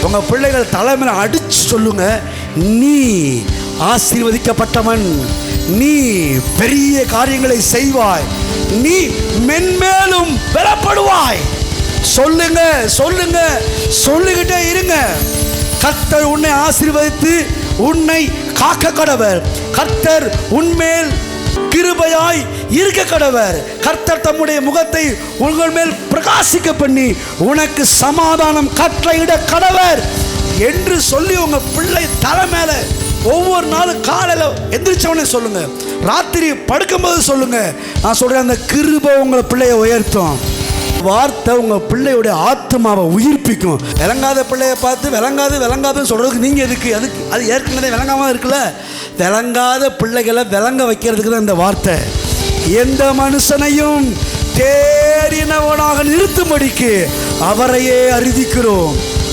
உங்கள் பிள்ளைகள் தலைமையில அடித்து சொல்லுங்க, நீ ஆசீர்வதிக்கப்பட்டவன், நீ பெரிய காரியங்களை செய்வாய், நீ மென்மேலும் பெறப்படுவாய். சொல்லுங்க சொல்லுங்க, சொல்லிக்கிட்டே இருங்க. கர்த்தர் உன்னை ஆசீர்வதித்து உன்னை காக்க கடவர். கர்த்தர் உன்மேல் கிருபையாய் இருக்க கடவர். கர்த்தர் தம்முடைய முகத்தை உங்கள் மேல் பிரகாசிக்க பண்ணி உனக்கு சமாதானம் கட்டளையிட கடவர் என்று சொல்லி உங்க பிள்ளை தலை மேல ஒவ்வொரு நாளும் காலையில் எந்திரிச்சவனே சொல்லுங்க, ராத்திரி படுக்கும்போது சொல்லுங்க. நான் சொல்றேன், அந்த கிருபை உங்களை பிள்ளையை உயர்த்தும். வார்த்தை உங்கள் பிள்ளையுடைய ஆத்மாவை உயிர்ப்பிக்கும். விளங்காத பிள்ளையை பார்த்து விளங்காதுன்னு சொல்கிறதுக்கு நீங்கள் எதுக்கு? அது ஏற்கனவே விளங்காமல் இருக்குல்ல. விளங்காத பிள்ளைகளை விளங்க வைக்கிறதுக்கு தான் இந்த வார்த்தை. எந்த மனுஷனையும் தேறினவனாக நிறுத்தும்படிக்கு அவரையே அறிவிக்கிறோம்.